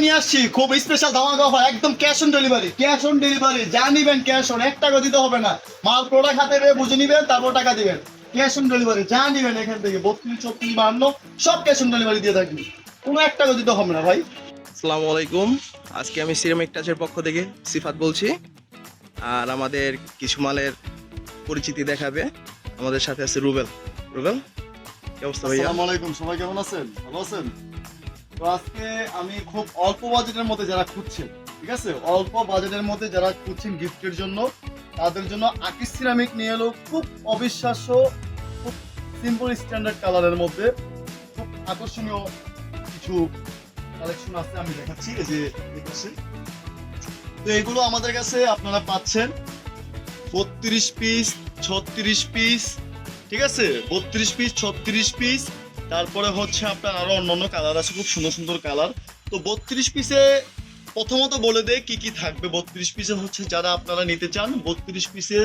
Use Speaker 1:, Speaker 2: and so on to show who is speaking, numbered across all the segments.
Speaker 1: নিয়ে আসছি খুব স্পেশাল ধামাকা অফার, একদম cash on delivery. Cash on delivery যা নিবেন ক্যাশ অন, 1 টাকা দিতে হবে না। মাল প্রোডাক্ট হাতে পেয়ে বুঝে নিবেন, তারপর টাকা দিবেন। ক্যাশ অন ডেলিভারি যা নিবেন এখান থেকে 32, 34, 52 সব ক্যাশ অন ডেলিভারি দিয়ে থাকবি, কোনো 1 টাকা দিতে হবে না ভাই।
Speaker 2: আসসালামু আলাইকুম। আজকে আমি সিরামিক টাচের পক্ষ থেকে সিফাত বলছি। আর আমাদের কিছু মালের পরিচিতি দেখাবে। আমাদের সাথে আছে রুবেল। রুবেল, কি অবস্থা ভাইয়া?
Speaker 1: আসসালামু আলাইকুম, সবাই কেমন আছেন? ভালো আছেন? তো আজকে আমি খুব অল্প বাজেটের মধ্যে যারা খুঁজছেন, ঠিক আছে, অল্প বাজেটের মধ্যে যারা খুঁজছেন গিফটের জন্য, তাদের জন্য আকিস সিরামিক নিয়ে এলো খুব অবিশ্বাস্য, খুব সিম্পল স্ট্যান্ডার্ড কালারের মধ্যে খুব আকর্ষণীয় কিছু কালেকশন আছে, আমি দেখাচ্ছি। এই যে দেখছেন, তো এগুলো আমাদের কাছে আপনারা পাচ্ছেন 32 পিস, 36 পিস, ঠিক আছে, 32 পিস, 36 পিস। তারপরে হচ্ছে আপনার আরো অন্যান্য কালার আছে, খুব সুন্দর সুন্দর কালার। তো 32 পিসে প্রথমত বলে দেয় কি কি থাকবে। 32 পিসে হচ্ছে যারা আপনারা নিতে চান, 32 পিসে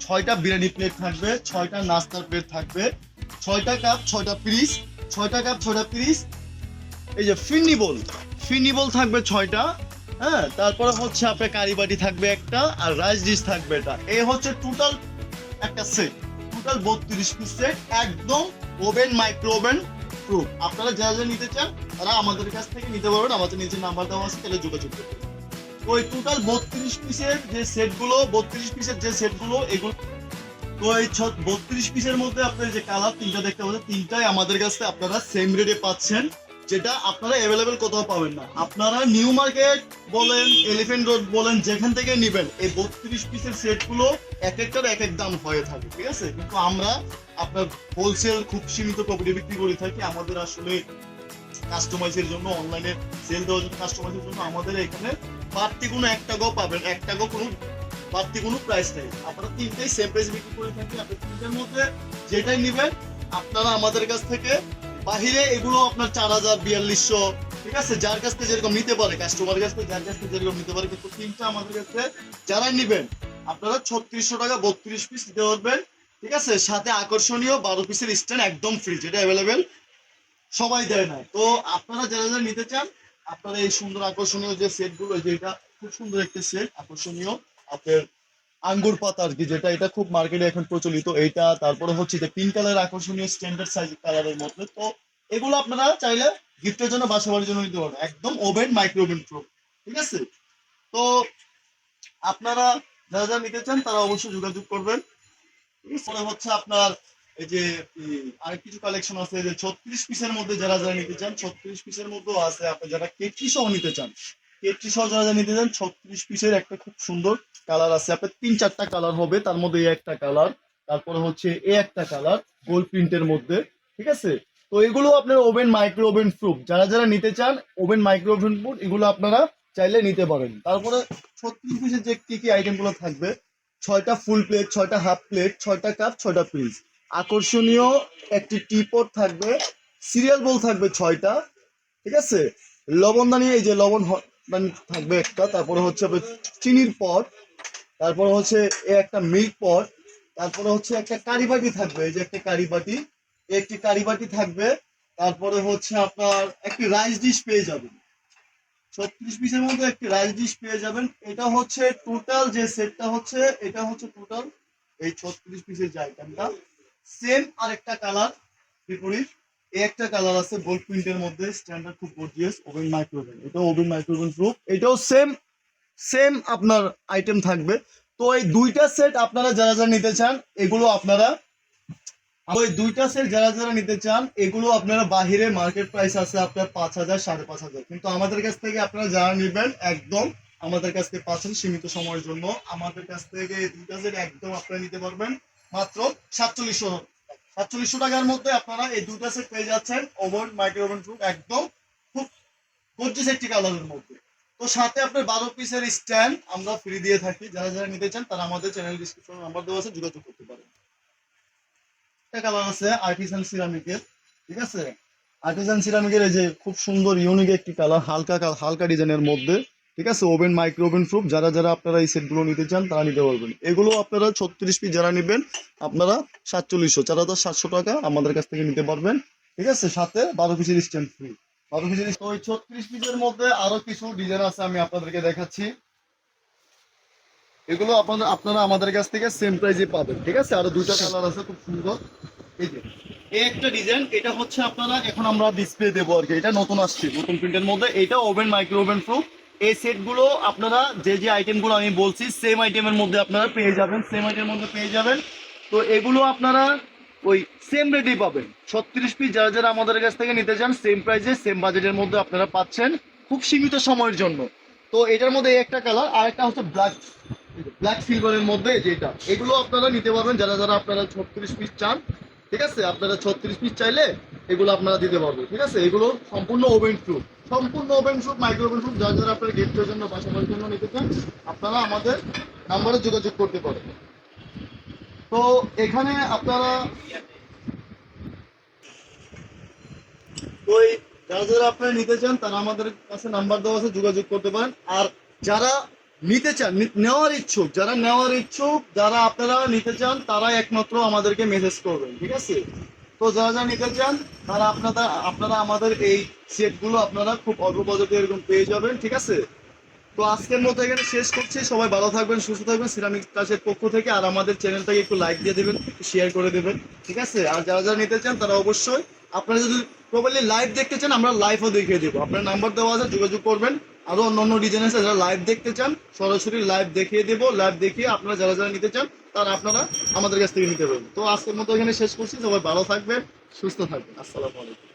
Speaker 1: 6টা বিরিয়ানি প্লেট থাকবে, 6টা নাস্তার প্লেট থাকবে, 6টা কাপ, 6টা পিস, 6টা কাপ, 6টা পিস। এই যে ফিনিবল থাকবে 6টা। হ্যাঁ, তারপরে হচ্ছে আপনার কারিবাটি থাকবে একটা, আর রাইস ডিশ থাকবে এটা। এই হচ্ছে টোটাল একটা সেট, টোটাল 32 পিস সেট, একদম ওভেন মাইক্রো ওভেন প্রুফ। আপনারা যারা যারা নিতে চান তারা আমাদের কাছ থেকে নিতে পারবেন, আমাদের নিচে নাম্বার দেওয়া আছে, তাহলে যোগাযোগ করবেন। তো এই টোটাল 32 পিসের যে সেটগুলো, 32 পিসের যে সেটগুলো এগুলো, তো এই 32 পিসের মধ্যে আপনার যে কালার তিনটা দেখতে পাচ্ছেন, তিনটাই আমাদের কাছে আপনারা সেম রেটে পাচ্ছেন, যেটা আপনারা অ্যাভেলেবেল কোথাও পাবেন না। আপনারা নিউ মার্কেট বলেন, এলিফ্যান্ট রোড বলেন, যেখান থেকে নেবেন এই 32 পিসের সেটগুলো এক একটার এক এক দাম হয়ে থাকে, ঠিক আছে। কিন্তু আমরা আপনার হোলসেল খুব সীমিত প্রফিটে বিক্রি করে থাকি। আমাদের আসলে কাস্টমাইজের জন্য, অনলাইনে সেল দেওয়ার জন্য, কাস্টমাইজের জন্য আমাদের এখানে বাড়তি কোনো 1 টাকাও পাবেন, 1 টাকাও কোনো বাড়তি কোনো প্রাইস নেই। আপনারা তিনটাই সেম প্রাইস বিক্রি করে থাকি। আপনি তিনটার মধ্যে যেটাই নেবেন আপনারা আমাদের কাছ থেকে, বাহিরে এগুলো আপনার 4000, 4200, ঠিক আছে, যার কাছ থেকে যেরকম নিতে পারে, কাস্টমার কাছ থেকে যার কাছ থেকে যেরকম নিতে পারে। কিন্তু তিনটা আমাদের কাছে যারাই নেবেন আপনারা 3600 টাকা 32 পিস দিতে পারবেন, ঠিক আছে। সাথে আকর্ষণীয় 12 পিসের স্ট্যান্ড একদম ফ্রি, যেটা অ্যাভেলেবেল সবাই দেয় না। তো আপনারা যারা যারা নিতে চান, আপনারা এই সুন্দর আকর্ষণীয় যে সেটগুলো, যেটা খুব সুন্দর একটা সেট, আকর্ষণীয় আপনার আঙ্গুর পাতা আর কি, যেটা এটা খুব মার্কেটে এখন প্রচলিত এইটা। তারপরে হচ্ছে যে পিঙ্ক কালার, আকর্ষণীয় স্ট্যান্ডার্ড সাইজ কালারের মধ্যে। তো এগুলো আপনারা চাইলে গিফটের জন্য, বাসা বাড়ির জন্য নিতে পারবেন, একদম ওভেন মাইক্রো ওভেন প্রুফ, ঠিক আছে। তো আপনারা যারা যারা নিতে চান তারা অবশ্যই যোগাযোগ করবেন। পরে হচ্ছে আপনার এই যে আরেক কিছু কালেকশন আছে, যে 36 পিসের মধ্যে যারা যারা নিতে চান, 36 পিসের মধ্যেও আছে। আপনি যারা কেটলি সহ নিতে চান, কেটলি সহ যারা যারা নিতে চান, 36 পিসের একটা খুব সুন্দর কালার আছে। আপনার 3-4টা কালার হবে, তার মধ্যে এই একটা কালার, তারপরে হচ্ছে এই একটা কালার গোল্ড প্রিন্টের মধ্যে, ঠিক আছে। তো এগুলো আপনার ওভেন মাইক্রো ওভেন প্রুফ, যারা যারা নিতে চান ওভেন মাইক্রো ওভেন প্রুফ, এগুলো আপনারা চাইলে নিতে পারেন। তারপরে 36 পিসের যে কি কি আইটেম গুলো থাকবে, 6টা ফুল প্লেট, 6টা হাফ প্লেট, 6টা কাপ, 6টা পিস, আকর্ষণীয় একটি টিপট থাকবে, সিরিয়াল বোল থাকবে 6টা, ঠিক আছে। লবণদানি, এই যে লবণদানি থাকবে একটা, তারপরে হচ্ছে আপনার চিনির পট, তারপরে হচ্ছে একটা মিল্ক পট, তারপরে হচ্ছে একটা কারি বাটি থাকবে, এই যে একটা কারি বাটি, একটি কারি বাটি থাকবে। তারপরে হচ্ছে আপনার একটি রাইস ডিশ পেয়ে যাবেন, 36 পিসের মধ্যে একটি রাইস ডিশ পেয়ে যাবেন। এটা হচ্ছে টোটাল যে সেটটা হচ্ছে, এটা হচ্ছে টোটাল এই 36 পিসের যে আইটেমটা। সেম আরেকটা কালার বিপরীত, এই একটা কালার আছে গোল্ড প্রিন্টের মধ্যে, স্ট্যান্ডার্ড খুব গর্জিয়াস, ওভেন মাইক্রোওভেন, এটাও ওভেন মাইক্রোওভেন প্রুফ, এটাও সেম সেম আপনার আইটেম থাকবে। তো এই দুইটা সেট আপনারা যারা যারা নিতে চান, এগুলো আপনারা, ওই দুইটা সেট যারা যারা নিতে চান, এগুলো আপনারা বাহিরে মার্কেট প্রাইস আছে আপনার 5000, 5500, কিন্তু আমাদের কাছ থেকে আপনারা যারা নেবেন একদম আমাদের কাছ থেকে পাচ্ছেন সীমিত সময়ের জন্য। আমাদের কাছ থেকে এই দুইটা সেট একদম আপনারা নিতে পারবেন মাত্র 4700 টাকার মধ্যে। আপনারা এই দুইটা সেট পেয়ে যাচ্ছেন ওভেন মাইক্রো ওভেন প্রুফ, একদম খুব গর্জিয়াস একটি কালারের মধ্যে। তো সাথে আপনার 12 পিসের স্ট্যান্ড আমরা ফ্রি দিয়ে থাকি। যারা যারা নিতে চান তারা আমাদের চ্যানেল ডিসক্রিপশনে নাম্বার দেওয়া আছে, যোগাযোগ করতে পারেন। কালার আছে আর্টিসান সিরামিকের, ঠিক আছে, আর্টিসান সিরামিকের এই যে খুব সুন্দর ইউনিক একটি কালার, হালকা হালকা ডিজাইনের মধ্যে, ঠিক আছে, ওভেন মাইক্রো ওভেন প্রুফ। যারা যারা আপনারা এই সেটগুলো নিতে চান তারা নিতে পারবেন। এগুলো আপনারা 36 পিস যারা নেবেন আপনারা 4700, 4700 টাকা আমাদের কাছ থেকে নিতে পারবেন, ঠিক আছে। সাথে 12 পিসের স্ট্যান্ড ফ্রি, তো ওই 36 পিসের মধ্যে আরো কিছু ডিজাইন আছে, আমি আপনাদেরকে দেখাচ্ছি। এগুলো আপনারা আমাদের কাছ থেকে সেম প্রাইসে পাবেন, ঠিক আছে। আরো দুইটা কালার আছে খুব সুন্দর। এই যে এই একটা ডিজাইন, এটা হচ্ছে আপনারা এখন আমরা ডিসপ্লে দেবো আর কি, এটা নতুন আসছে, নতুন প্রিন্টের মধ্যে। এটা ওভেন, মাইক্রো ওভেন প্রুফ। এই সেটগুলো আপনারা যে আইটেমগুলো আমি বলছি সেম আইটেমের মধ্যে আপনারা পেয়ে যাবেন, সেম আইটেমের মধ্যে পেয়ে যাবেন। তো এগুলো আপনারা ওই সেম রেটেই পাবেন। 36 পিস যারা যারা আমাদের কাছ থেকে নিতে চান সেম প্রাইসে সেম বাজেটের মধ্যে আপনারা পাচ্ছেন খুব সীমিত সময়ের জন্য। তো এটার মধ্যে এই একটা কালার, আর একটা হচ্ছে ব্ল্যাক সিলভারের মধ্যে যেটা, এগুলো আপনারা নিতে পারবেন যারা যারা আপনারা 36 পিস চান, ঠিক আছে। আপনারা 36 পিস চাইলে এগুলো আপনারা দিতে পারবেন, ঠিক আছে। এগুলো সম্পূর্ণ ওভেন প্রুফ, সম্পূর্ণ oven proof, micro oven proof. যারা যারা আপনারা গিফটের জন্য, বাসাবাড়ির জন্য নিতে চান, আপনারা আমাদের নাম্বারে যোগাযোগ করতে পারেন। তো এখানে আপনারা ওই যারা যারা আপনারা নিতে চান তারা আমাদের কাছে নাম্বার দেওয়া আছে, যোগাযোগ করতে পারেন। আর যারা নিতে চান, নেওয়ার ইচ্ছুক, যারা আপনারা নিতে চান তারা একমাত্র আমাদেরকে মেসেজ করবেন, ঠিক আছে। তো যারা যারা নিতে চান তারা আপনারা আমাদের এই সেটগুলো আপনারা খুব অল্প বাজেটে এরকম পেয়ে যাবেন, ঠিক আছে। তো আজকের মতো এখানে শেষ করছি। সবাই ভালো থাকবেন, সুস্থ থাকবেন সিরামিক টাচের পক্ষ থেকে। আর আমাদের চ্যানেলটাকে একটু লাইক দিয়ে দেবেন, একটু শেয়ার করে দেবেন, ঠিক আছে। আর যারা যারা নিতে চান তারা অবশ্যই, আপনারা যদি প্রপারলি লাইভ দেখতে চান আমরা লাইভও দেখিয়ে দেবো। আপনার নাম্বার দেওয়া আছে, যোগাযোগ করবেন। আরো অন্য ডিজাইন আছে, যারা লাইভ দেখতে চান সরাসরি লাইভ দেখিয়ে দেবো। লাইভ দেখিয়ে আপনারা যারা যারা নিতে চান তারা আপনারা আমাদের কাছ থেকে নিতে পারবেন। তো আজকের মতো এখানে শেষ করছি। সবাই ভালো থাকবেন, সুস্থ থাকবেন। আসসালামু আলাইকুম।